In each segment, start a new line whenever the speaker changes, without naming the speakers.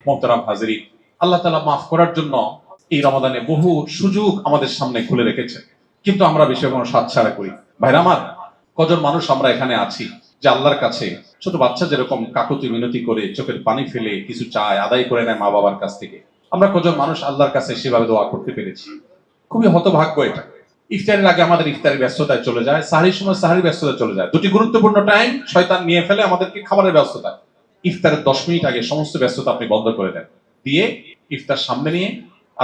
মোহতারাম হাজিরিন, আল্লাহ তাআলা মাফ করার জন্য এই রমাদানে বহু সুযোগ আমাদের সামনে খুলে রেখেছেন, কিন্তু আমরা বিষয় কোনো হাতছাড়া করি। ভাইরা আমার, কজন মানুষ আমরা এখানে আছি যে আল্লাহর কাছে ছোট বাচ্চা যেরকম কাকুতি মিনতি করে চোখের পানি ফেলে কিছু চায়, আদায় করে নেয় মা বাবার কাছ থেকে, আমরা কজন মানুষ আল্লাহর কাছে সেভাবে দোয়া করতে পেরেছি? খুবই হতভাগ্য এটা। ইফতারের আগে আমাদের ইফতারের ব্যস্ততায় চলে যায়, সাহরির সময় সাহরির ব্যস্ততায় চলে যায়। দুটি গুরুত্বপূর্ণ টাইম শয়তান নিয়ে ফেলে আমাদেরকে খাবারের ব্যস্ততা। ইফতারের 10 মিনিট আগে সমস্ত ব্যস্ততা আপনি বন্ধ করে দেন, দিয়ে ইফতার সামনে নিয়ে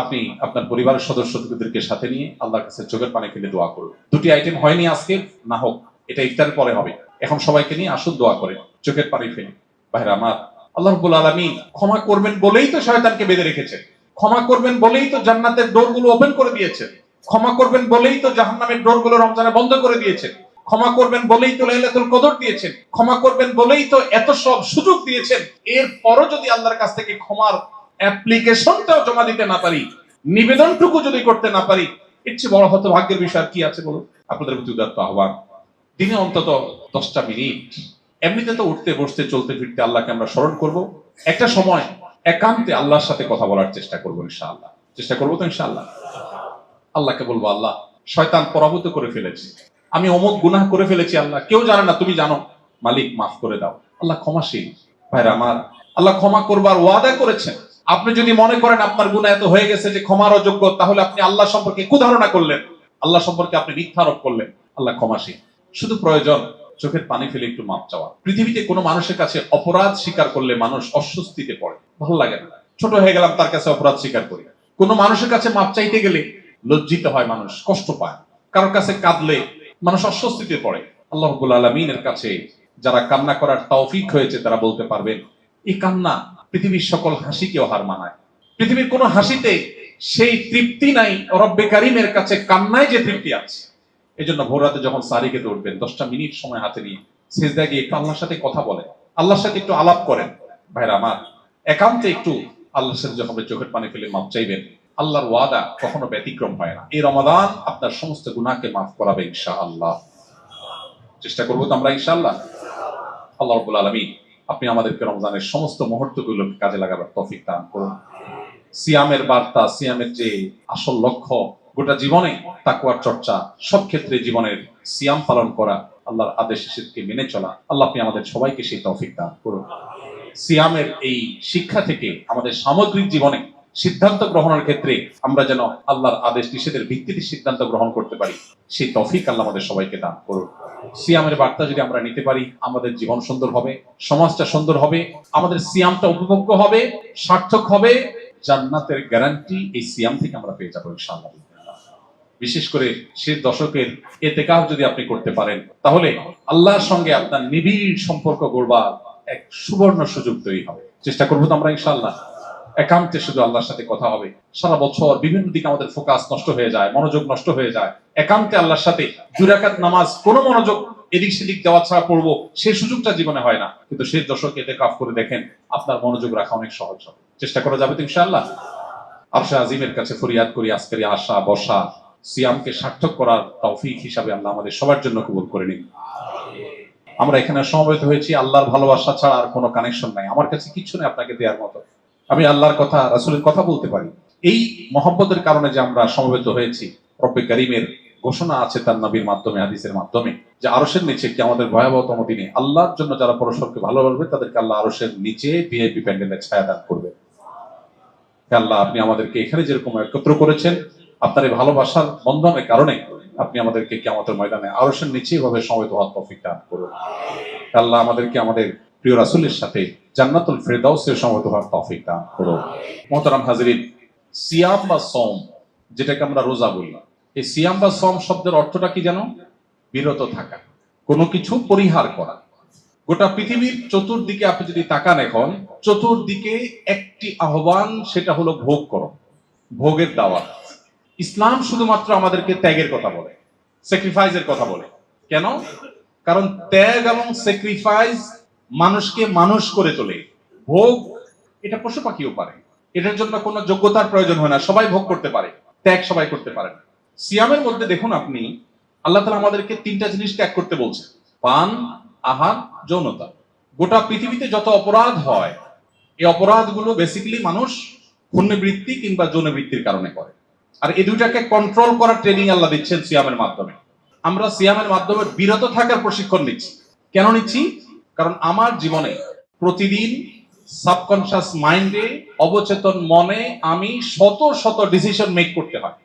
আপনি আপনার পরিবারের সদস্যদেরকে সাথে নিয়ে আল্লাহর কাছে চোখের পানি ফেলে দোয়া করুন। দুটি আইটেম হয়নি আজকে, না হোক, এটা ইফতারের পরে হবে। এখন সবাইকে নিয়ে আসুন দোয়া করে চোখের পানি ফেলে। ভাইরা আমার, আল্লাহ রাব্বুল আলামিন ক্ষমা করবেন বলেই তো শয়তানকে বেঁধে রেখেছেন, ক্ষমা করবেন বলেই তো জান্নাতের ডোরগুলো ওপেন করে দিয়েছেন, ক্ষমা করবেন বলেই তো জাহান্নামের ডোরগুলো রমজানে বন্ধ করে দিয়েছেন, ক্ষমা করবেন বলেই তো লাইলাতুল কদর দিয়েছেন, ক্ষমা করবেন বলেই তো এত সব সুযোগ দিয়েছেন। এরপরও যদি আল্লাহর কাছ থেকে ক্ষমার অ্যাপ্লিকেশনটাও জমা দিতে না পারি, নিবেদনটুকু যদি করতে না পারি, এর চেয়ে বড় হতভাগ্যের বিষয় কি আছে বলুন? আপনাদের প্রতি উদাত্ত আহ্বান, দিনে অন্তত 10টা মিনিট এমনিতে তো উঠতে বসতে চলতে ফিরতে আল্লাহকে আমরা স্মরণ করব, একটা সময় একান্তে আল্লাহর সাথে কথা বলার চেষ্টা করবো ইনশাআল্লাহ। চেষ্টা করবো তো ইনশাআল্লাহ। আল্লাহকে বলবো, আল্লাহ শয়তান পরাভূত করে ফেলেছে, আমি অমুক গুনাহ করে ফেলেছি, আল্লাহ কেউ জানে না, তুমি জানো, মালিক মাফ করে দাও। আল্লাহ ক্ষমাশীল। ভাইরা আমার, আল্লাহ ক্ষমা করবার ওয়াদা করেছেন। আপনি যদি মনে করেন আপনার গুনাহ এত হয়ে গেছে যে ক্ষমার অযোগ্য, তাহলে আপনি আল্লাহ সম্পর্কে কুধারণা করলেন, আল্লাহ সম্পর্কে আপনি মিথ্যা আরোপ করলেন। আল্লাহ ক্ষমাশীল। শুধু প্রয়োজন চোখের পানি ফেলে একটু মাপ চাওয়া। পৃথিবীতে কোনো মানুষের কাছে অপরাধ স্বীকার করলে মানুষ অস্বস্তিতে পড়ে, ভালো লাগে না। ছোট হয়ে গেলাম, তার কাছে অপরাধ স্বীকার করি। কোনো মানুষের কাছে মাপ চাইতে গেলে লজ্জিত হয় মানুষ, কষ্ট পায়। কারোর কাছে কাঁদলে মানুষ অস্বস্তিতে পড়ে। আল্লাহ রাব্বুল আলামিনের কাছে যারা কান্না করার তৌফিক হয়েছে তারা বলতে পারবেন, এই কান্না পৃথিবীর সকল হাসিকেও হার মানায়। পৃথিবীর কোনো হাসিতে সেই তৃপ্তি নাই রব্বে কারিমের কাছে কান্নায় যে তৃপ্তি আছে। এই জন্য ভোর রাতে যখন সারি খেতে উঠবেন, 10টা মিনিট সময় হাতে নিয়ে সিজদায় গিয়ে একটু আল্লাহর সাথে কথা বলেন, আল্লাহর সাথে একটু আলাপ করেন। ভাইরা আমার, একান্তে একটু আল্লাহর সাথে যখন চোখের পানি ফেলে মাপ চাইবেন, আল্লাহর ওয়াদা কখনো ব্যতিক্রম হয় না। এই রমাদান আপনার সমস্ত গুনাহকে মাফ করাবে ইনশাআল্লাহ। চেষ্টা করবো তো আমরা ইনশাআল্লাহ। আল্লাহ রাব্বুল আলামিন আপনি আমাদেরকে রমজানের সমস্ত মুহূর্তগুলোকে কাজে লাগাবার তৌফিক দান করুন। সিয়ামের বার্তা, সিয়ামের যে আসল লক্ষ্য, গোটা জীবনে তাকওয়ার চর্চা, সব ক্ষেত্রে জীবনের সিয়াম পালন করা, আল্লাহর আদেশ নিষেধকে মেনে চলা, আল্লাহ আপনি আমাদের সবাইকে সেই তৌফিক দান করুন। সিয়ামের এই শিক্ষা থেকে আমাদের সামগ্রিক জীবনে সিদ্ধান্ত গ্রহণের ক্ষেত্রে আমরা যেন আল্লাহর আদেশ নিষেধের ভিত্তিতে সিদ্ধান্ত গ্রহণ করতে পারি, সেই তৌফিক আল্লাহ আমাদের সবাইকে দান করুন। সিয়ামের বার্তা যদি আমরা নিতে পারি, আমাদের জীবন সুন্দর হবে, সমাজটা সুন্দর হবে, আমাদের সিয়ামটা উপভোগ্য হবে, সার্থক হবে। জান্নাতের গ্যারান্টি এই সিয়াম থেকে আমরা পেয়ে যাবো ইনশাআল্লাহ। বিশেষ করে শেষ দশকের ইতিকাফ যদি আপনি করতে পারেন, তাহলে আল্লাহর সঙ্গে আপনার নিবিড় সম্পর্ক গড়বার এক সুবর্ণ সুযোগ তৈরি হবে। চেষ্টা করবো তো আমরা ইনশাআল্লাহ। একান্তে শুধু আল্লাহর সাথে কথা হবে। সারা বছর বিভিন্ন দিকে আমাদের ফোকাস নষ্ট হয়ে যায়, মনোযোগ নষ্ট হয়ে যায়। একান্তে আল্লাহর সাথে 2 রাকাত নামাজ কোনো মনোযোগ এদিক সেদিক দেওয়া ছাড়া পড়বো, সেই সুযোগটা জীবনে হয় না। কিন্তু শেষ দশকে ইতিকাফ করে দেখেন, আপনার মনোযোগ রাখা অনেক সহজ হবে। চেষ্টা করা যাবে তো ইনশাআল্লাহ। আরশে আজিমের কাছে ফরিয়াদ করি, আজকের আশা বসা সিয়ামকে সার্থক করার তৌফিক হিসাবে আল্লাহ আমাদের সবার জন্য কবুল করে নিন। আমরা এখানে সমবেত হয়েছি আল্লাহর ভালোবাসা ছাড়া আর কোনো কানেকশন নাই। আমার কাছে কিছু নেই আপনাকে দেওয়ার মতো। আমি আল্লাহর কথা, রাসূলের কথা বলতে পারি। এই মহব্বতের কারণে যে আমরা সমবেত হয়েছি, রব্বে কারীমের ঘোষণা আছে তার নবীর মাধ্যমে, হাদিসের মাধ্যমে, যে আরশের নিচে কি আমাদের ভয়াবহতম দিনে আল্লাহর জন্য যারা পরস্পরকে ভালোবাসবে তাদেরকে আল্লাহ আরশের নিচে ভিআইপি প্যান্ডেলের ছায়া দান করবে। আল্লাহ আপনি আমাদেরকে এখানে যেরকম একত্র করেছেন, আপনার এই ভালোবাসার বন্ধনের কারণে আপনি আমাদেরকে কিয়ামতের ময়দানে আরশের নিচে এভাবে সমবেত হওয়ার তৌফিক দান করুন। আল্লাহ আমাদেরকে আমাদের প্রিয় রাসূলের সাথে জান্নাতুল ফেরদাউসের সমবেত হওয়ার তৌফিক দান করুন। মুহতারাম হাজিরিন, সিয়াম বা সওম, যেটাকে আমরা রোজা বলি, এই সিয়াম বা সওম শব্দের অর্থটা কি জানো? বিরত থাকা, কোনো কিছু পরিহার করা। গোটা পৃথিবীর চতুর্দিকে আপনি যদি তাকান, এখন চতুর্দিকে একটি আহ্বান, সেটা হলো ভোগ করো, ভোগের দাওয়াত। ইসলাম শুধুমাত্র আমাদেরকে ত্যাগের কথা বলে, স্যাক্রিফাইসের কথা বলে। কেন? কারণ ত্যাগ এবং স্যাক্রিফাইস মানুষকে মানুষ করে তোলে। ভোগ এটা পশু পাখিও পারে, এটার জন্য কোনো যোগ্যতার প্রয়োজন হয় না, সবাই ভোগ করতে পারে। ত্যাগ সবাই করতে পারে না। সিয়ামের মধ্যে দেখুন আপনি, আল্লাহ তাআলা আমাদেরকে 3টা জিনিস ত্যাগ করতে বলছেন: পান, আহার, যৌনতা। গোটা পৃথিবীতে যত অপরাধ হয়, এই অপরাধগুলো বেসিক্যালি মানুষ পুণ্যবৃত্তি কিংবা যৌনবৃত্তির কারণে করে। আর এই দুইটাকে কন্ট্রোল করার ট্রেনিং আল্লাহ দিচ্ছেন সিয়ামের মাধ্যমে। আমরা সিয়ামের মাধ্যমে বিরত থাকার প্রশিক্ষণ নিচ্ছি। কেন নিচ্ছি? কারণ আমার জীবনে প্রতিদিন সাবকনশিয়াস মাইন্ডে, অবচেতন মনে আমি শত শত ডিসিশন মেক করতে হয়,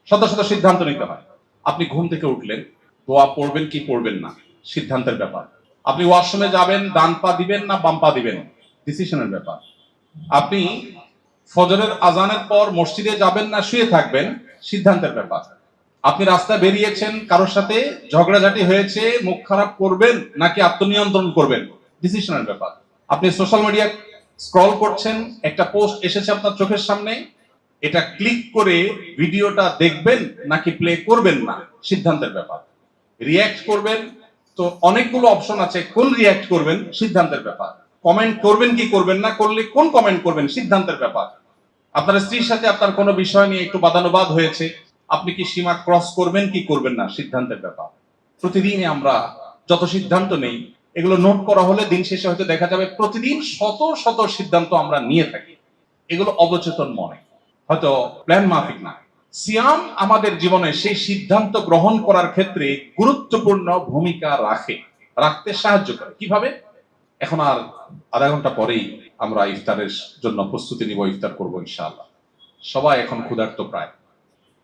শত শত সিদ্ধান্ত নিতে হয়। আপনি ঘুম থেকে উঠলেন, দোয়া পড়বেন কি পড়বেন না, সিদ্ধান্তের ব্যাপার। আপনি ওয়াশরুমে যাবেন, ডান পা দিবেন না বাম পা দিবেন, ডিসিশনের ব্যাপার। আপনি ফজরের আজানের পর মসজিদে যাবেন না শুয়ে থাকবেন, সিদ্ধান্তের ব্যাপার। আপনি রাস্তায় বেরিয়েছেন, কারোর সাথে ঝগড়াঝাটি হয়েছে, মুখ খারাপ করবেন নাকি আত্মনিয়ন্ত্রণ করবেন, ডিসিশনের ব্যাপার। আপনি সোশ্যাল মিডিয়া স্ক্রল করছেন, একটা পোস্ট এসেছে আপনার চোখের সামনে, এটা ক্লিক করে ভিডিওটা দেখবেন নাকি প্লে করবেন না, সিদ্ধান্তের ব্যাপার। রিয়্যাক্ট করবেন তো অনেকগুলো অপশন আছে, কোন রিয়্যাক্ট করবেন, সিদ্ধান্তের ব্যাপার। কমেন্ট করবেন কি করবেন না, করলে কোন কমেন্ট করবেন, সিদ্ধান্তের ব্যাপার। আপনার স্ত্রীর সাথে আপনার কোনো বিষয় নিয়ে একটু বাদানুবাদ হয়েছে, আপনি কি সীমা ক্রস করবেন কি করবেন না, সিদ্ধান্তের ব্যাপার। প্রতিদিন আমরা যত সিদ্ধান্ত নেই, এগুলো নোট করা হলে দিন শেষে হয়তো দেখা যাবে প্রতিদিন শত শত সিদ্ধান্ত আমরা নিয়ে থাকি। এগুলো অবচেতন মনে, হয়তো প্ল্যান মাফিক না। সিয়াম আমাদের জীবনে সেই সিদ্ধান্ত গ্রহণ করার ক্ষেত্রে গুরুত্বপূর্ণ ভূমিকা রাখতে সাহায্য করে। কিভাবে? এখন আর আধা ঘন্টা পরেই আমরা ইফতারের জন্য প্রস্তুতি নিব, ইফতার করবো ইনশাআল্লাহ। সবাই এখন ক্ষুধার্ত প্রায়।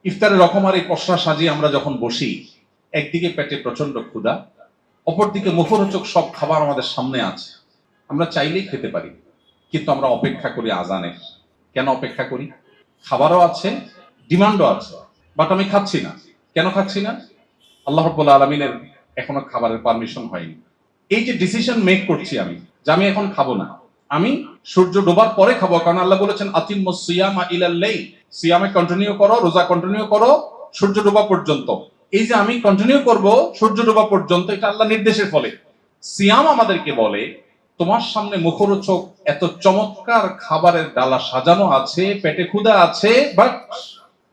ইফতারের রকমারি পসরা সাজিয়ে আমরা যখন বসি, একদিকে পেটে প্রচন্ড ক্ষুধা, অপরদিকে মুখরোচক সব খাবার আমাদের সামনে আছে, আমরা চাইলেই খেতে পারি, কিন্তু আমরা অপেক্ষা করি আজানের। কেন অপেক্ষা করি? খাবারও আছে, ডিমান্ডও আছে, বাট আমি খাচ্ছি না। কেন খাচ্ছি না? আল্লাহ রাব্বুল আলামিনের এখনো খাবারের পারমিশন হয়নি। এই যে ডিসিশন মেক করছি আমি যে আমি এখন খাবো না, আমি সূর্য ডোবার পরে খাবো, কারণ আল্লাহ বলেছেন আতিম্মুস সিয়ামা ইলাল লাইল, সিয়ামে কন্টিনিউ করো, রোজা কন্টিনিউ করো সূর্য ডোবা পর্যন্ত। এই যে আমি কন্টিনিউ করব সূর্য ডোবা পর্যন্ত, এটা আল্লাহ নির্দেশের ফলে। সিয়াম আমাদেরকে বলে তোমার সামনে মুখরোচক এত চমৎকার খাবারের ডালা সাজানো আছে, পেটে ক্ষুধা আছে, বাট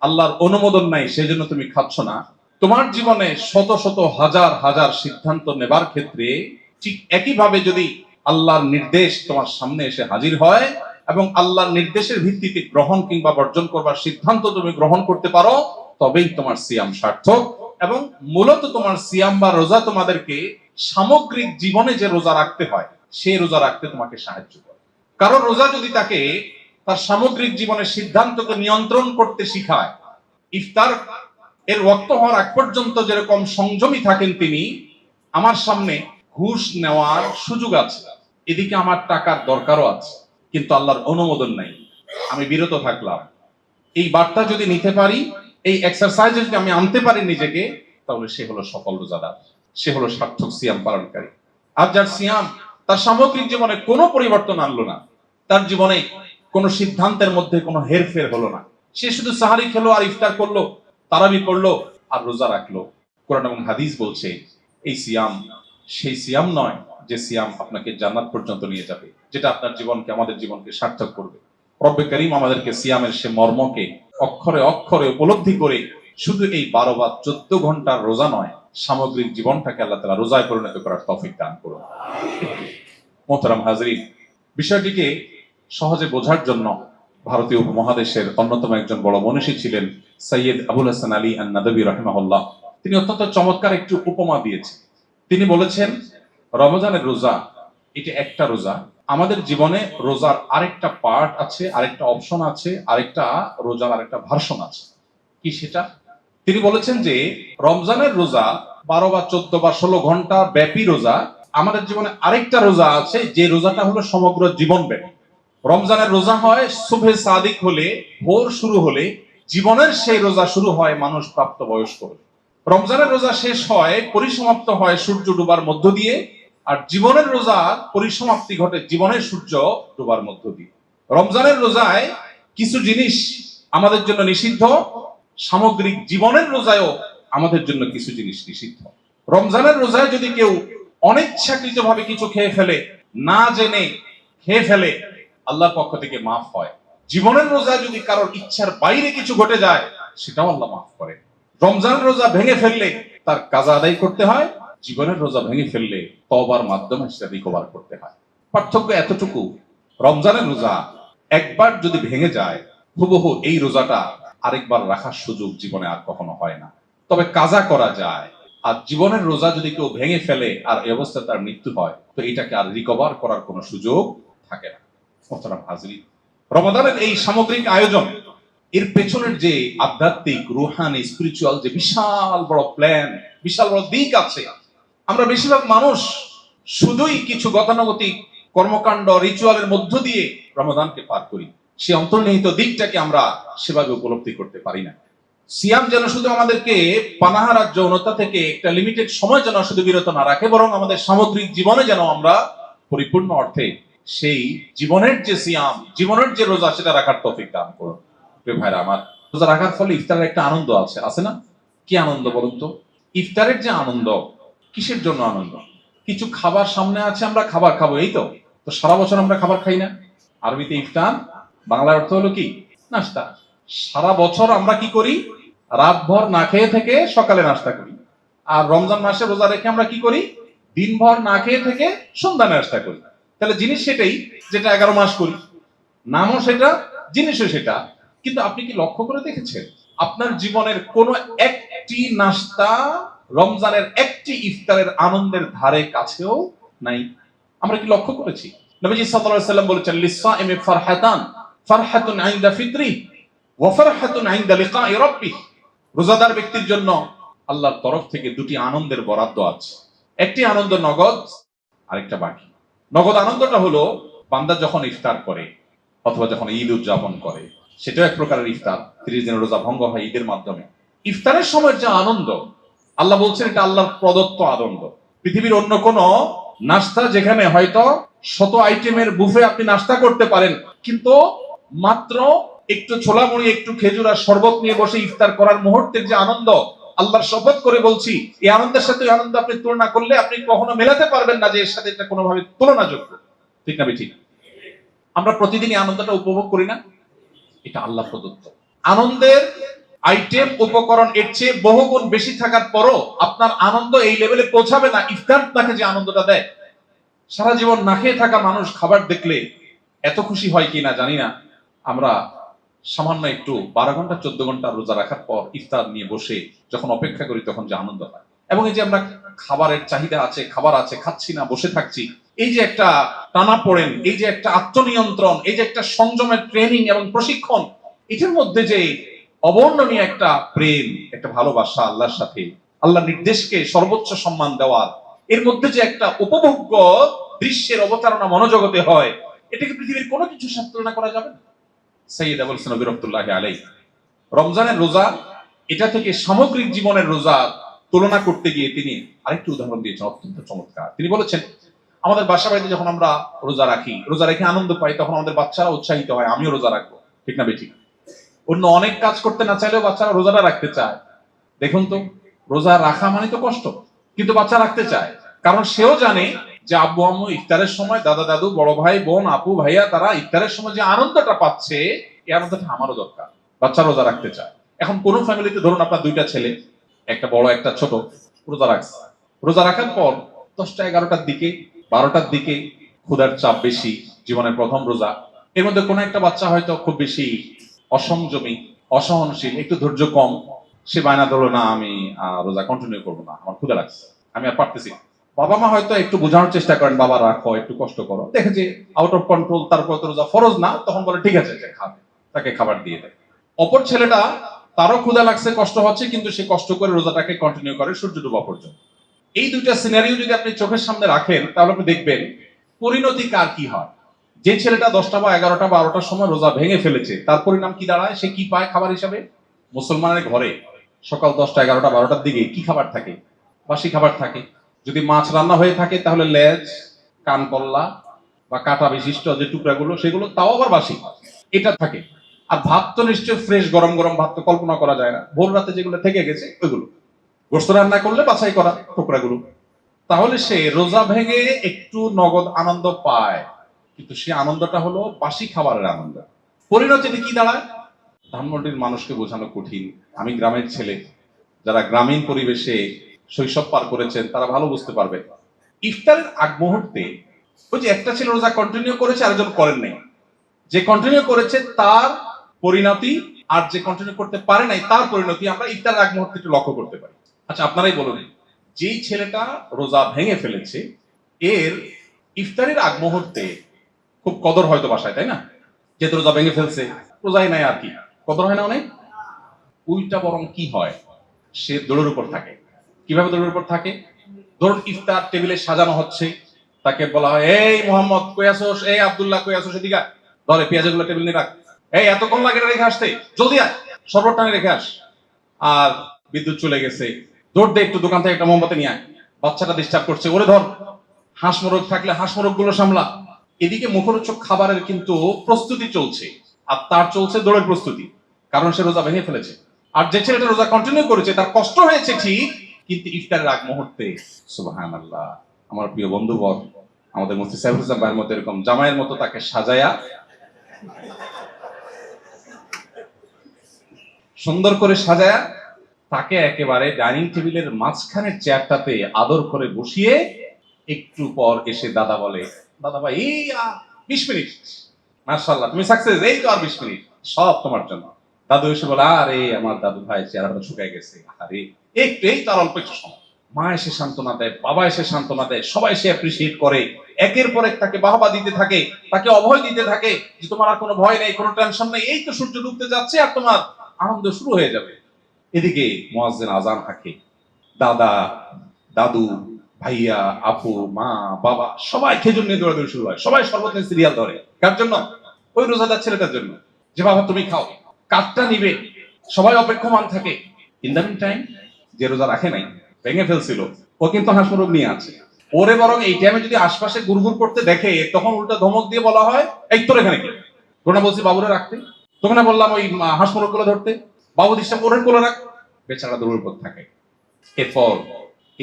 আল্লাহর অনুমোদন নাই, সেজন্য তুমি খাচ্ছ না। তোমার জীবনে শত শত হাজার হাজার সিদ্ধান্ত নেবার ক্ষেত্রে ঠিক একইভাবে যদি আল্লাহর নির্দেশ তোমার সামনে এসে হাজির হয় এবং আল্লাহর নির্দেশের ভিত্তিতে গ্রহণ কিংবা বর্জন করবার সিদ্ধান্ত তুমি গ্রহণ করতে পারো, তবেই তোমার সিয়াম সার্থক। এবং মূলত তোমার সিয়াম বা রোজা তোমাদেরকে সামগ্রিক জীবনে যে রোজা রাখতে হয়, সেই রোজা রাখতে তোমাকে সাহায্য করে। কারণ রোজা যদি তাকে তার সামগ্রিক জীবনের সিদ্ধান্তকে নিয়ন্ত্রণ করতে শিখায়, ইফতার এর ওয়াক্ত হওয়ার আগ পর্যন্ত যেরকম সংযমী থাকেন তিনি, আমার সামনে ঘুষ নেওয়ার সুযোগ আছে, এদিকে আমার টাকার দরকারও আছে, কিন্তু আল্লাহর অনুমোদন নাই, আমি বিরত থাকলাম। এই বার্তা যদি নিতে পারি, এই এক্সারসাইজে যদি আমি আনতে পারি নিজেকে, তাহলে সে হলো সফল রোজাদার, সে হলো সার্থক সিয়াম পালনকারী। আর যার সিয়াম তার সামগ্রিক জীবনে কোনো পরিবর্তন আনলো না, তার জীবনে কোনো সিদ্ধান্তের মধ্যে কোনো হেরফের হলো না, সে শুধু সাহারি খেলো আর ইফতার করলো, তারাবি পড়লো আর রোজা রাখলো, কোরআন এবং হাদিস বলছে এই সিয়াম সেই সিয়াম নয় যে সিয়াম আপনাকে জান্নাত পর্যন্ত নিয়ে যাবে, যেটা আপনার জীবনকে, আমাদের জীবনকে সার্থক করবে। রব্বে করিম আমাদেরকে সিয়ামের সে মর্মকে অক্ষরে অক্ষরে উপলব্ধি করে শুধু এই 12 বা 14 ঘন্টার রোজা নয়, সামগ্রিক জীবনটাকে আল্লাহ তাআলা রোজায় পরিণত করার তৌফিক দান করুন। মোহতারাম হাজরিন, বিষয়টিকে সহজে বোঝার জন্য ভারতীয় উপমহাদেশের অন্যতম একজন বড় মনীষী ছিলেন সৈয়দ আবুল হাসান আলী আন-নাদবী রাহিমাহুল্লাহ। তিনি অত্যন্ত চমৎকার একটি উপমা দিয়েছেন। তিনি বলেছেন, রমজানের রোজা এটা একটা রোজা, আমাদের জীবনে রোজার আরেকটা পার্ট আছে, আরেকটা অপশন আছে, আরেকটা রোজার আরেকটা ভার্সন আছে। কি সেটা? তিনি বলেছেন যে রমজানের রোজা 12 বা 14 বা 16 ঘন্টা ব্যাপী রোজা, আমাদের জীবনে আরেকটা রোজা আছে, যে রোজাটা হলো সমগ্র জীবন ব্যাপী। রমজানের রোজা হয় সুবহে সাদিক হলে, ভোর শুরু হলে, জীবনের সেই রোজা শুরু হয় মানুষ প্রাপ্ত বয়স্ক হলে। রমজানের রোজা শেষ হয়, পরিসমাপ্ত হয় সূর্য ডুবার মধ্য দিয়ে, আর জীবনের রোজার পরিসমাপ্তি ঘটে জীবনের সূর্য ডুবার মধ্য দিয়ে। রমজানের রোজায় কিছু জিনিস আমাদের জন্য নিষিদ্ধ, সামগ্রিক জীবনের রোজায়ও আমাদের জন্য কিছু জিনিস নিষিদ্ধ। রমজানের রোজায় যদি কেউ অনিচ্ছাকৃতভাবে কিছু খেয়ে ফেলে, না জেনে খেয়ে ফেলে, আল্লাহর পক্ষ থেকে মাফ হয়। জীবনের রোজায় যদি কারোর ইচ্ছার বাইরে কিছু ঘটে যায়, সেটাও আল্লাহ মাফ করে। রমজানের রোজা ভেঙে ফেললে তার কাজা আদায় করতে হয়, জীবনের রোজা ভেঙে ফেললে তওবার মাধ্যমে সেটা রিকভার করতে হয়। পার্থক্য এতটুকু রমজানের রোজা একবার যদি ভেঙে যায়, হুবহু এই রোজাটা আরেকবার রাখার সুযোগ জীবনে আর কখনো হয় না। তবে কাজা করা যায়। আর জীবনের রোজা যদি কেউ ভেঙে ফেলে আর এই অবস্থায় তার মৃত্যু হয়, তো এটাকে আর রিকভার করার কোনো সুযোগ থাকে না। মোহতারাম হাজরিন, রমাদানের এই সামগ্রিক আয়োজন, এর পেছনের যে আধ্যাত্মিক, রুহানি, স্পিরিচুয়াল যে বিশাল বড় প্ল্যান, বিশাল বড় দিক আছে, আমরা বেশিরভাগ মানুষ শুধুই কিছু গতানুগতিক কর্মকাণ্ড, রিচুয়ালের মধ্য দিয়ে রমাদানকে পার করি। সে অন্তর্নিহিত দিকটাকে আমরা সেভাবে উপলব্ধি করতে পারি না। সিয়াম যেন শুধু আমাদেরকে পানাহার যৌনতা থেকে একটা লিমিটেড সময় যেন শুধু বিরত না রাখে, বরং আমাদের সামগ্রিক জীবনে যেন আমরা পরিপূর্ণ অর্থে সেই জীবনের যে সিয়াম, জীবনের যে রোজা, সেটা রাখার তৌফিক দান করুন। প্রিয় ভাইরা আমার, রোজা রাখার ফলে ইফতারের একটা আনন্দ আছে না? কি আনন্দ বলুন তো? ইফতারের যে আনন্দ, কিসের জন্য আনন্দ? কিছু খাবার সামনে আছে, আমরা খাবার খাবো, এই তো। তো সারা বছর আমরা খাবার খাই না? আরবিতে ইফতার, বাংলার অর্থ হলো কি? নাস্তা। সারা বছর আমরা কি করি? রাতভর না খেয়ে থেকে সকালে নাস্তা করি। আর রমজান মাসে রোজা রেখে আমরা কি করি? দিনভর না খেয়ে থেকে সন্ধ্যা নাস্তা করি। তাহলে জিনিস সেটাই, যেটা 11 মাস করি। নামও সেটা, জিনিসও সেটা। কিন্তু আপনি কি লক্ষ্য করে দেখেছেন আপনার জীবনের কোন একটি নাস্তা রমজানের একটি ইফতারের আনন্দের ধারে কাছেও নাই? আমরা কি লক্ষ্য করেছি? নবীজি সাল্লাল্লাহু আলাইহি ওয়াসাল্লাম বলেছেন, লিসাইমি ফারহাতান, ফারহাতুন ইনদা ফিতরি ওয়া ফারহাতুন ইনদা লিকাই রাব্বিহ। রোজাদার ব্যক্তির জন্য আল্লাহর তরফ থেকে দুটি আনন্দের বরাদ্দ আছে। একটি আনন্দ নগদ, আরেকটা বাকি। নগদ আনন্দটা হলো বান্দা যখন ইফতার করে অথবা যখন ঈদ উদযাপন করে, সেটাও এক প্রকারের ইফতার। 30 দিনের রোজা ভঙ্গ হয় ঈদের মাধ্যমে। ইফতারের সময় যে আনন্দ, আল্লাহ বলছেন এটা আল্লাহর প্রদত্ত আনন্দ। পৃথিবীর অন্য কোন নাস্তা, যেখানে হয়তো 100 আইটেমের বুফে আপনি নাস্তা করতে পারেন, কিন্তু মাত্র একটু ছোলা মুড়ি, একটু খেজুর আর শরবত নিয়ে বসে ইফতার করার মুহূর্তের যে আনন্দ, আল্লাহর শপথ করে বলছি, এই আনন্দের সাথে ওই আনন্দ আপনি তুলনা করলে আপনি কখনো মেলাতে পারবেন না যে এর সাথে এটা কোনোভাবে তুলনাযোগ্য। ঠিক না ঠিক? আমরা প্রতিদিনই আনন্দটা উপভোগ করি না? এটা আল্লাহ প্রদত্ত আনন্দের আইটেম, উপকরণ এর চেয়ে বহুগুণ বেশি থাকার পরও আপনার আনন্দ এই লেভেলে পৌঁছাবে না ইফতার তাকে যে আনন্দটা দেয়। সারা জীবন না খেয়ে থাকা মানুষ খাবার দেখলে এত খুশি হয় কিনা জানি না। আমরা সামান্য একটু 12 ঘন্টা 14 ঘন্টা রোজা রাখার পর ইফতার নিয়ে বসে যখন অপেক্ষা করি, তখন যে আনন্দ হয়, এবং এই যে আমরা খাবারের চাহিদা আছে, খাবার আছে, খাচ্ছি না, বসে থাকছি, এই যে একটা টানাপোড়েন, এই যে একটা আত্মনিয়ন্ত্রণ, এই যে একটা সংযমের ট্রেনিং এবং প্রশিক্ষণ, এটার মধ্যে যে অবর্ণনীয় একটা প্রেম, একটা ভালোবাসা আল্লাহর সাথে, আল্লাহ নির্দেশকে সর্বোচ্চ সম্মান দেওয়ার, এর মধ্যে যে একটা উপভোগ্য দৃশ্যের অবতারণা মনোজগতে হয়, এটাকে পৃথিবীর কোনো কিছুর সাথে তুলনা করা যাবে না। সাইয়্যিদ আবুল হাসান নবী রাহমাতুল্লাহি আলাইহি রমজানের রোজা, এটা থেকে সামগ্রিক জীবনের রোজা তুলনা করতে গিয়ে তিনি আরেকটি উদাহরণ দিয়েছেন, অত্যন্ত চমৎকার। তিনি বলেছেন, আমাদের বাসা বাড়িতে যখন আমরা রোজা রাখি, রোজা রেখে আনন্দ পাই, তখন আমাদের বাচ্চারা উৎসাহিত হয়, আমিও রোজা রাখবো। ঠিক না বেঠিক? অন্য অনেক কাজ করতে না চাইলেও বাচ্চারা রোজাটা রাখতে চায়। দেখুন তো, রোজা রাখা মানে তো কষ্ট, কিন্তু বাচ্চা রাখতে চায়, কারণ সেও জানে যে আব্বু আম্মু ইফতারের সময়, দাদা দাদু, বড় ভাই বোন, আপু ভাইয়া, তারা ইফতারের সময় যে আনন্দটা পাচ্ছে, এই আনন্দটা আমারও দরকার। বাচ্চা রোজা রাখতে চায়। এখন কোন ফ্যামিলিতে ধরুন আপনার 2টা ছেলে, একটা বড় একটা ছোট, রোজা রাখছে। রোজা রাখার পর 10টা 11টার দিকে, 12টার দিকে ক্ষুধার চাপ বেশি, জীবনের প্রথম রোজা। এর মধ্যে কোনো একটা বাচ্চা হয়তো খুব বেশি অসংযমী, অসহনশীল, একটু ধৈর্য কম, সে বায়না ধরলো, না আমি রোজা কন্টিনিউ করবো না, আমার ক্ষুধা লাগছে, আমি আর পারতেছি না। বাবা মা হয়তো একটু বোঝানোর চেষ্টা করেন, বাবা রাখো, একটু কষ্ট করো, দেখে যে আউট অফ কন্ট্রোল, তারপর তো রোজা ফরজ না, তখন বলে ঠিক আছে, খাবে, তাকে খাবার দিয়ে দেয়। অপর ছেলেটা, তারও ক্ষুধা লাগছে, কষ্ট হচ্ছে, কিন্তু সে কষ্ট করে রোজাটাকে কন্টিনিউ করে সূর্য ডোবা পর্যন্ত। এই দুইটা সিনারিও যদি আপনি চোখের সামনে রাখেন, তাহলে আপনি দেখবেন পরিণতি কার কি হয়। যে ছেলেটা 10টা বা 11টা বা 12টার সময় রোজা ভেঙে ফেলেছে, তার পরিণাম কি দাঁড়ায়? সে কি পায় খাবার হিসাবে? মুসলমানের ঘরে সকাল 10টা 11টা 12টার দিকে কি খাবার থাকে? বাসি খাবার থাকে। যদি মাছ রান্না হয়ে থাকে, তাহলে লেজ, কানকল্লা বা কাটা বিশিষ্ট যে টুকরাগুলো, সেগুলো তাও আবার বাসি, এটা থাকে। আর ভাত তো নিশ্চয় ফ্রেশ, গরম গরম ভাত তো কল্পনা করা যায় না। ভোর রাতে যেগুলো থেকে গেছে ওইগুলো, গোস্ত রান্না করলে বাছাই করা টুকরাগুলো। তাহলে সে রোজা ভেঙে একটু নগদ আনন্দ পায়, কিন্তু সে আনন্দটা হলো বাসি খাবারের আনন্দ। পরিণতিতে কি দাঁড়ায়? ধানমন্ডির মানুষকে বোঝানো কঠিন। আমি গ্রামের ছেলে, যারা গ্রামীণ পরিবেশে শৈশব পার করেছেন তারা ভালো বুঝতে পারবে। ইফতারের আগ মুহূর্তে ওই যে একটা ছেলে রোজা কন্টিনিউ করেছে, আরেকজন করেন নাই। যে কন্টিনিউ করেছে তার পরিণতি, আর যে কন্টিনিউ করতে পারে নাই তার পরিণতি আমরা ইফতার আগ মুহূর্তে একটু লক্ষ্য করতে পারি। আচ্ছা, আপনারাই বলুন, যেই ছেলেটা রোজা ভেঙে ফেলেছে এর ইফতারের আগ মুহূর্তে খুব কদর হয়তো বাসায়, তাই না? যেহেতু রোজা ভেঙে ফেলছে, রোজাই নাই আর কি, কদর হয় না অনেক। উল্টা বরং কি হয়, সে দৌড়ের উপর থাকে। কিভাবে দৌড়ের উপর থাকে? ধরুন ইফতার টেবিলে সাজানো হচ্ছে, তাকে বলা হয়, এই মোহাম্মদ কই আসোস, এই আব্দুল্লাহ কই আসোস, এদিকে ধরে পেঁয়াজগুলো টেবিল নিয়ে রাখ, এই এতক্ষণ লাগে রেখে আসতে, জলদি আয়, শরবত টানে রেখে আস। আর বিদ্যুৎ চলে গেছে, দৌড় দে, একটু দোকান থেকে একটা মোমবাতি নিয়ে আয়, বাচ্চাটা ডিস্টার্ব করছে, ওরে ধর, হাঁস মোরগ থাকলে হাঁস মোরগ গুলো সামলা। এদিকে মুখরোচক খাবারের কিন্তু প্রস্তুতি চলছে, আর তার চলছে দৌড়ের প্রস্তুতি, কারণ সে রোজা ভেঙে ফেলেছে। আর যে ছেলেটা রোজা কন্টিনিউ করেছে তার কষ্ট হয়েছে ঠিক, কিন্তু ইফতারের আগ মুহূর্তে সুবহানাল্লাহ, আমার প্রিয় বন্ধুবর, আমাদের মুফতি সাইফুল ইসলাম ভাইয়ের মতো এরকম জামাইয়ের মতো তাকে সাজায়া সুন্দর করে সাজায়া তাকে একেবারে ডাইনিং টেবিলের মাঝখানের চেয়ারটাতে আদর করে বসিয়ে একটু পর এসে দাদা বলে, দাদা ভাই এই 20 মিনিট, মাশাআল্লাহ তুমি সাকসেস, এই তো আর 20 মিনিট, সব তোমার জন্য। দাদু এসে বলে, আরে আমার দাদু ভাই চেহারাটা শুকায় গেছে, আরে একটু, এই তার অল্প একটু সময়। মা এসে সান্ত্বনা দেয়, বাবা এসে সান্ত্বনা দেয়, সবাই এসে অ্যাপ্রিসিয়েট করে, একের পর এক তাকে বাহবা দিতে থাকে, তাকে অভয় দিতে থাকে যে তোমার আর কোনো ভয় নেই, কোনো টেনশন নেই, এই তো সূর্য ডুবতে যাচ্ছে আর তোমার আনন্দ শুরু হয়ে যাবে। এদিকে মুয়াজ্জিন আজান হাঁকে, দাদা দাদু ভাইয়া আপু মা বাবা সবাই খেজুর নিয়ে দৌড়াদৌড়ি শুরু হয়, সবাই শরবত নিয়ে সিরিয়াল ধরে। কার জন্য? ওই রোজাদার ছেলেটার জন্য, যে বাবা তুমি খাও, কাঠটা নিবে, সবাই অপেক্ষমান থাকে। ইন দ্য মিন টাইম যে রোজা রাখে নাই, ভেঙে ফেলছিল, ও কিন্তু হাঁস মুরগ নিয়ে আছে। ওরে বরং এই টাইমে যদি আশপাশে গুড়গুড় করতে দেখে, তখন উল্টা ধমক দিয়ে বলা হয়, এই তোর এখানে কি, তোরা বলছি বাবুরে রাখতে, তোকে না বললাম ওই হাঁস মুরগ গুলো ধরতে, বাবু ডিস্টার্ব ওরে কোলে রাখ, বেচারা দৌড়ের উপর থাকে। এরপর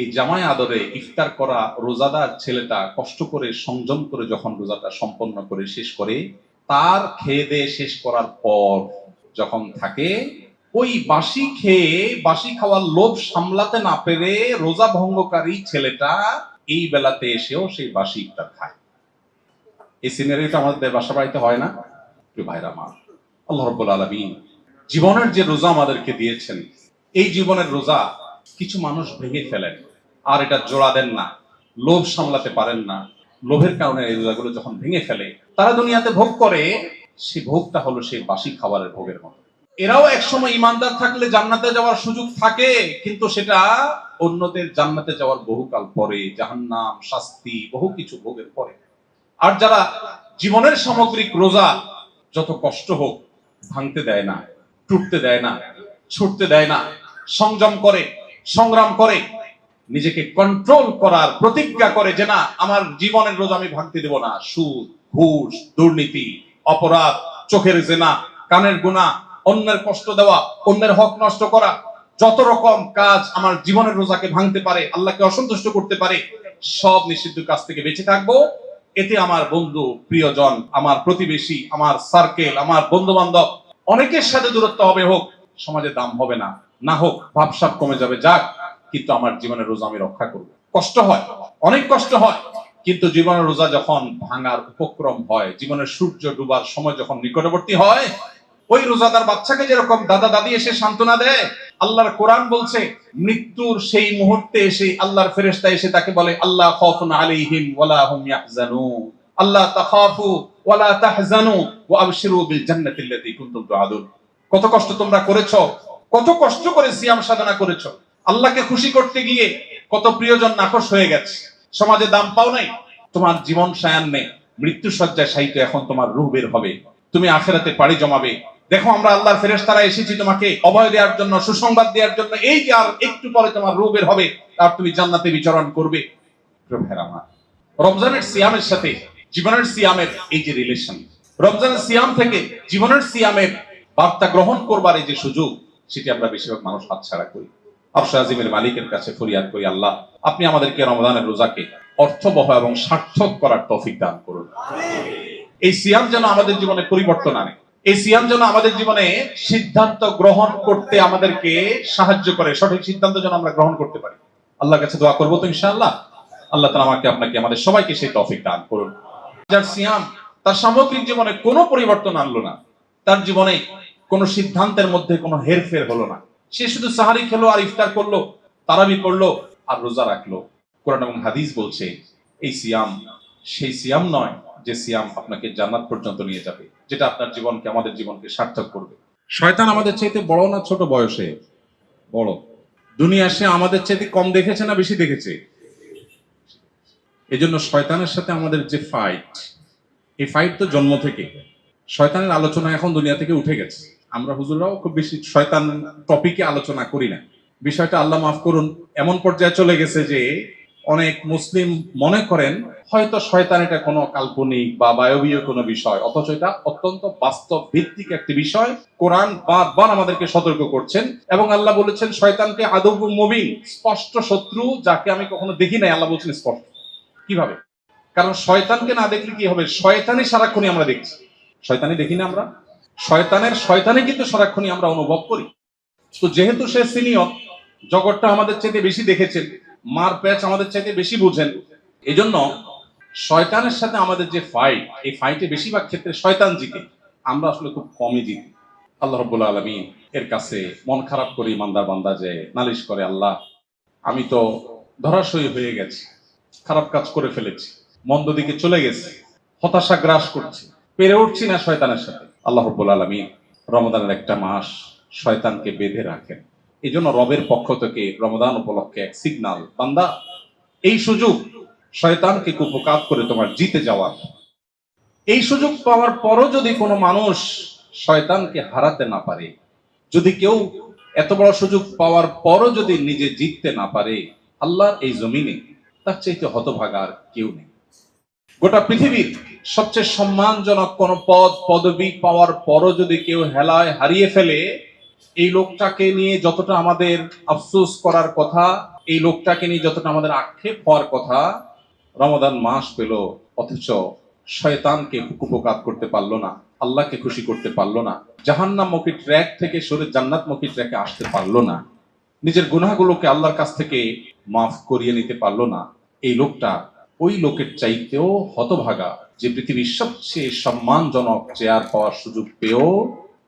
এই জামাই আদরে ইফতার করা রোজাদার ছেলেটা কষ্ট করে সংযম করে যখন রোজাটা সম্পন্ন করে শেষ করে, তার খেয়ে দিয়ে শেষ করার পর যখন থাকে, ওই বাসি খেয়ে বাসি খাওয়ার লোভ সামলাতে না পেরে রোজা ভঙ্গকারী ছেলেটা এই বেলাতে এসেও সেই বাসি ইফতার খায়। এই সিনারিটা আমাদের বাসা বাড়িতে হয় না? ভাইরা মা, আল্লাহ রাব্বুল আলামিন জীবনের যে রোজা আমাদেরকে দিয়েছেন, এই জীবনের রোজা কিছু মানুষ ভেঙে ফেলেন, আর এটা জোড়া দেন না, লোভ সামলাতে পারেন না। লোভের কারণে এই রোজাগুলো যখন ভেঙে ফেলে, তারা দুনিয়াতে ভোগ করে, সেই ভোগটা হলো সেই বাসি খাবারের ভোগের মতো। এরাও একসময় ইমানদার থাকলে জান্নাতে যাওয়ার সুযোগ থাকে, কিন্তু সেটা অন্যদের জান্নাতে যাওয়ার বহুকাল পরে, জাহান্নাম, শাস্তি, বহু কিছু ভোগের পরে। আর যারা জীবনের সামগ্রিক রোজা যত কষ্ট হোক ভাঙতে দেয় না, টুটতে দেয় না, ছুটতে দেয় না, সংযম করে, সংগ্রাম করে, নিজেকে কন্ট্রোল করার প্রতিজ্ঞা করে যে না, আমার জীবনের রোজা আমি ভাঙতে দেব না। সুদ, ঘুষ, দুর্নীতি, অপরাধ, চোখের জেনা, কানের গুনাহ, অন্যের কষ্ট দেওয়া, অন্যের হক নষ্ট করা, যত রকম কাজ আমার জীবনের রোজাকে ভাঙতে পারে, আল্লাহকে অসন্তুষ্ট করতে পারে, সব নিষিদ্ধ কাজ থেকে বেঁচে থাকবো। এতে আমার বন্ধু, প্রিয়জন, আমার প্রতিবেশী, আমার সার্কেল, আমার বন্ধু বান্ধব, অনেকের সাথে দূরত্ব হবে, হোক, সমাজে দাম হবে না, না হোক ভাবসাব কমে যাবে, যাক, কিন্তু আমার জীবনের রোজা আমি রক্ষা করব। কষ্ট হয়, অনেক কষ্ট হয়, কিন্তু জীবনের রোজা যখন ভাঙার উপক্রম হয়, জীবনের সূর্য ডুবার সময় যখন নিকটবর্তী হয়, ওই রোজাদার বাচ্চাকে যেরকম দাদা দাদি এসে সান্ত্বনা দেয়, আল্লাহর কোরআন বলছে মৃত্যুর সেই মুহূর্তে এসে আল্লাহর ফেরেশতা এসে তাকে বলে, আল্লাহ খাউফুন আলাইহিম ওয়ালা হুম ইয়াহজানুন, আল্লাহ তাখাফু ওয়ালা তাহজানু ওয়া আবশিরু বিল জান্নাতি আল্লাতী কুনতুম তুআদুন। কত কষ্ট তোমরা করেছো, কত কষ্ট করে সিয়াম সাধনা করেছো, আল্লাহকে খুশি করতে গিয়ে কত প্রিয়জন নাখোশ হয়ে গেছে, সমাজে দাম পাও নাই, তোমার জীবন সায়ান্নে মৃত্যু শয্যায় শায়িত, এখন তোমার রূহ বের হবে, তুমি আখিরাতে পাড়ি জমাবে। দেখো আমরা আল্লাহর ফেরেশতারা এসেছি তোমাকে অভয় দেওয়ার জন্য, সুসংবাদ দেওয়ার জন্য, এই যে আর একটু পরে তোমার রূহ বের হবে, আর তুমি জান্নাতে বিচরণ করবে। রমজানের সিয়ামের সাথে জীবনের সিয়ামের এই যে রিলেশন, রমজানের সিয়াম থেকে জীবনের সিয়ামের বার্তা গ্রহণ করবার এই যে সুযোগ, সেটি আমরা বেশিরভাগ মানুষ হাতছাড়া করি। আরশ আজিমের মালিকের কাছে ফরিয়াদ করি, আল্লাহ আপনি আমাদেরকে রমজানের রোজাকে অর্থবহ এবং সার্থক করার তৌফিক দান করুন। এই সিয়াম যেন আমাদের জীবনে পরিবর্তন আনে, এই সিয়াম যেন আমাদের জীবনে সিদ্ধান্ত গ্রহণ করতে আমাদেরকে সাহায্য করে, সঠিক সিদ্ধান্ত যেন আমরা গ্রহণ করতে পারি। আল্লাহর কাছে দোয়া করবো তো ইনশাআল্লাহ। আল্লাহ তাআলা আমাকে আপনাকে আমাদের সবাইকে সেই তৌফিক দান করুন। যার সিয়াম তার সামগ্রিক জীবনে কোনো পরিবর্তন আনলো না, তার জীবনে কোনো সিদ্ধান্তের মধ্যে কোনো হেরফের হলো না, সে শুধু সাহারি খেলো আর ইফতার করলো, তারাবি পড়লো আর রোজা রাখলো। কোরআন এবং হাদিস বলছে এই সিয়াম সেই সিয়াম নয় যে সিয়াম আপনাকে জান্নাত পর্যন্ত নিয়ে যাবে, যেটা আপনার জীবনকে আমাদের জীবনকে সার্থক করবে। শয়তান আমাদের চাইতে বড় না ছোট বয়সে? বড়। দুনিয়া সে আমাদের চাইতে কম দেখেছে না বেশি দেখেছে? এই জন্য শয়তানের সাথে আমাদের যে ফাইট, এই ফাইট তো জন্ম থেকে। শয়তানের আলোচনা এখন দুনিয়া থেকে উঠে গেছে, আমরা হুজুররাও খুব বেশি শয়তান টপিকে আলোচনা করি না। বিষয়টা আল্লাহ মাফ করুন এমন পর্যায়ে চলে গেছে যে অনেক মুসলিম মনে করেন হয়তো শয়তান এটা কোনো কাল্পনিক বা বায়বীয় কোনো বিষয়, অথচ এটা অত্যন্ত বাস্তব ভিত্তিক একটি বিষয়। কোরআন বারবার আমাদেরকে সতর্ক করছেন এবং আল্লাহ বলেছেন শয়তানকে আদুউম মুবিন, স্পষ্ট শত্রু, যাকে আমি কখনো দেখি নাই। আল্লাহ বলছেন স্পষ্ট। কিভাবে? কারণ শয়তানকে না দেখলে কি হবে? শয়তানই সারাক্ষণই আমরা দেখছি। শয়তানি দেখি না আমরা? শয়তানে কিন্তু সারাক্ষণই আমরা অনুভব করি। তো যেহেতু সে সিনিয়র, জগৎটা আমাদের চাইতে বেশি দেখেছেন, মার প্যাচ আমাদের চাইতে বেশি বুঝেন, এই জন্য শয়তানের সাথে আমাদের যে ফাইট, এই ফাইটে বেশিরভাগ ক্ষেত্রে শয়তান জিতে, আমরা আসলে খুব কমই জিতি। আল্লাহ রাব্বুল আলামিন এর কাছে মন খারাপ করে ইমানদার বান্দা যে নালিশ করে, আল্লাহ আমি তো ধরাশয়ী হয়ে গেছি, খারাপ কাজ করে ফেলেছি, মন্দ দিকে চলে গেছি, হতাশা গ্রাস করছি, পেরে উঠছি না শয়তানের সাথে। আল্লাহ রাব্বুল আলামিন রমজানের একটা মাস শয়তানকে বেঁধে রাখেন। এই জন্য রবের পক্ষ থেকে রমজান উপলক্ষে এক সিগনাল, বান্দা এই সুযোগ শয়তানকে কুপকাত করে তোমার জিতে যাওয়ার। এই সুযোগ পাওয়ার পরও যদি কোনো মানুষ শয়তানকে হারাতে না পারে, যদি কেউ এত বড় সুযোগ পাওয়ার পরও যদি নিজে জিততে না পারে, আল্লাহর এই জমিনে তার চাইতে হতভাগা আর কেউ নেই। গোটা পৃথিবীর সবচেয়ে সম্মানজনক কোন পদ পদবি পাওয়ার পরও যদি কেউ হেলায় হারিয়ে ফেলে, এই লোকটাকে নিয়ে যতটা আমাদের আফসোস করার কথা, এই লোকটাকে নিয়ে যতটা আমাদের আক্ষেপ হওয়ার কথা, রমাদান মাস পেল অথচ শয়তানকে কুপকাত করতে পারলো না, আল্লাহকে খুশি করতে পারলো না, জাহান্নামমুখী ট্র্যাক থেকে সরে জান্নাতমুখী ট্র্যাকে আসতে পারলো না, নিজের গুনাহগুলোকে আল্লাহর কাছ থেকে মাফ করিয়ে নিতে পারলো না। এই লোকটা ওই লোকের চাইতেও হতভাগা যে পৃথিবীর সবচেয়ে সম্মানজনক চেয়ার পাওয়ার সুযোগ পেয়েও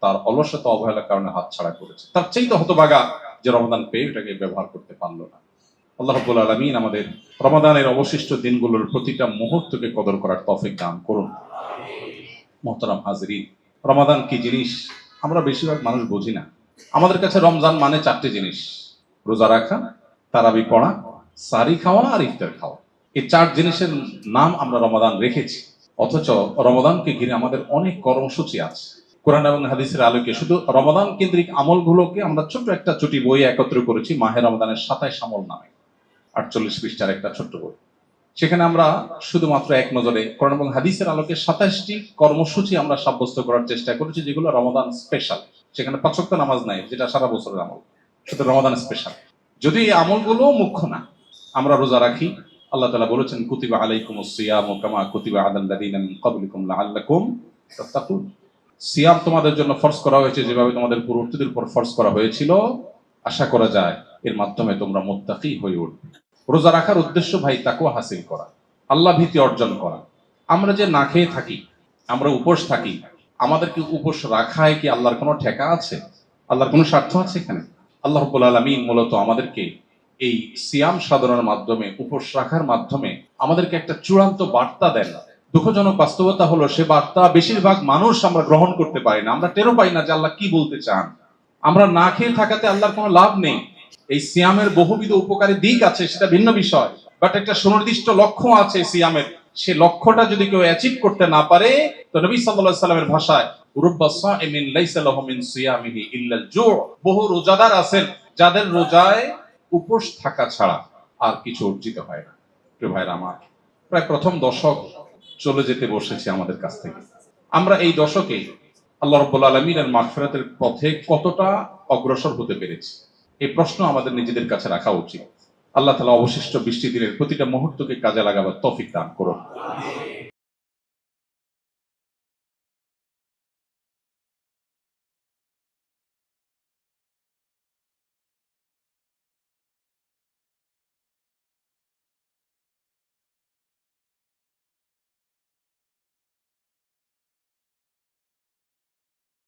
তার অলসতা অবহেলার কারণে হাতছাড়া করেছে। তার চাইতে হতভাগা যে রমাদান পেয়ে এটাকে ব্যবহার করতে পারলো না। আল্লাহ রাব্বুল আলামিন আমাদের রমাদানের অবশিষ্ট দিনগুলোর প্রতিটা মুহূর্তকে কদর করার তৌফিক দান করুন। মুহতারাম হাজরিন, রমাদান কি জিনিস আমরা বেশিরভাগ মানুষ বুঝি না। আমাদের কাছে রমজান মানে চারটে জিনিস: রোজা রাখা, তারাবি পড়া, সারি খাওয়া আর ইফতার খাওয়া। এই চার জিনিসের নাম আমরা রমাদান রেখেছি, অথচ রমাদানকে ঘিরে আমাদের অনেক কর্মসূচি আছে। কোরআন এবং হাদিসের আলোকে শুধু রমাদান কেন্দ্রিক আমলগুলোকে আমরা ছোট্ট একটা ছুটি বই একত্র করেছি, মাহে রমাদানের 27 আমল নামে, 48 পৃষ্ঠার একটা ছোট্ট বই। সেখানে আমরা শুধুমাত্র এক নজরে কোরআন এবং হাদিসের আলোকে 27টি কর্মসূচি আমরা সাব্যস্ত করার চেষ্টা করেছি, যেগুলো রমাদান স্পেশাল। সেখানে 5 ওয়াক্ত নামাজ নাই, যেটা সারা বছরের আমল, শুধু রমাদান স্পেশাল। যদি এই আমলগুলো মুখ্য না, আমরা রোজা রাখি, আল্লাহ তাআলা বলেছেন কুতিবা আলাইকুমুস সিয়ামু কামা কুতিবা আলাল লাযিনা মিন ক্বাবলিকুম লাআল্লাকুম তাত্তাকুন। সিয়াম তোমাদের জন্য ফরজ করা হয়েছে যেভাবে তোমাদের পূর্ববর্তীদের উপর ফরজ করা হয়েছিল, আশা করা যায় এর মাধ্যমে তোমরা মুত্তাকি হয়ে উঠবে। রোজা রাখার উদ্দেশ্য ভাই তাকওয়া হাসিল করা, আল্লাহ ভীতি অর্জন করা। আমরা যে না খেয়ে থাকি, আমরা উপোস থাকি, আমাদের কি উপোস রাখায় কি আল্লাহর কোনো ঠেকা আছে? আল্লাহর কোনো স্বার্থ আছে এখানে? আল্লাহ রাব্বুল আলামিন মূলত আমাদেরকে এই সিয়াম সাধনার মাধ্যমে, উপোস রাখার মাধ্যমে আমাদেরকে একটা চূড়ান্ত বার্তা দেন। দুঃখজনক বাস্তবতা হলো সে বার্তা বেশিরভাগ মানুষ আমরা গ্রহণ করতে পারি না, আমরা টেরও পাই না যে আল্লাহ কি বলতে চান। আমরা না খেয়ে থাকাতে আল্লাহর কোনো লাভ নেই। এই সিয়ামের বহুবিধ উপকারী দিক আছে, সেটা ভিন্ন বিষয়, বাট একটা সুনির্দিষ্ট লক্ষ্য আছে সিয়ামের। সে লক্ষ্যটা যদি কেউ অ্যাচিভ করতে না পারে, তো নবী সাল্লাল্লাহু আলাইহি সাল্লামের ভাষায় রুব্বা সাইমিন লাইসা লাহু মিন সিয়ামিহি ইল্লাল জু', বহু রোজাদার আছেন যাদের রোজায় উপোস থাকা ছাড়া আর কিছু অর্জিত হয় না। প্রিয় ভাইরা আমার, প্রায় প্রথম দশক চলে যেতে বসেছে আমাদের কাছ থেকে। আমরা এই দশকে আল্লাহ রাব্বুল আলামিনের মাগফিরাতের পথে কতটা অগ্রসর হতে পেরেছি, এই প্রশ্ন আমাদের নিজেদের কাছে রাখা উচিত। আল্লাহ তাআলা অবশিষ্ট 20টি দিনের প্রতিটা মুহূর্তকে কাজে লাগাবার তৌফিক দান করুন।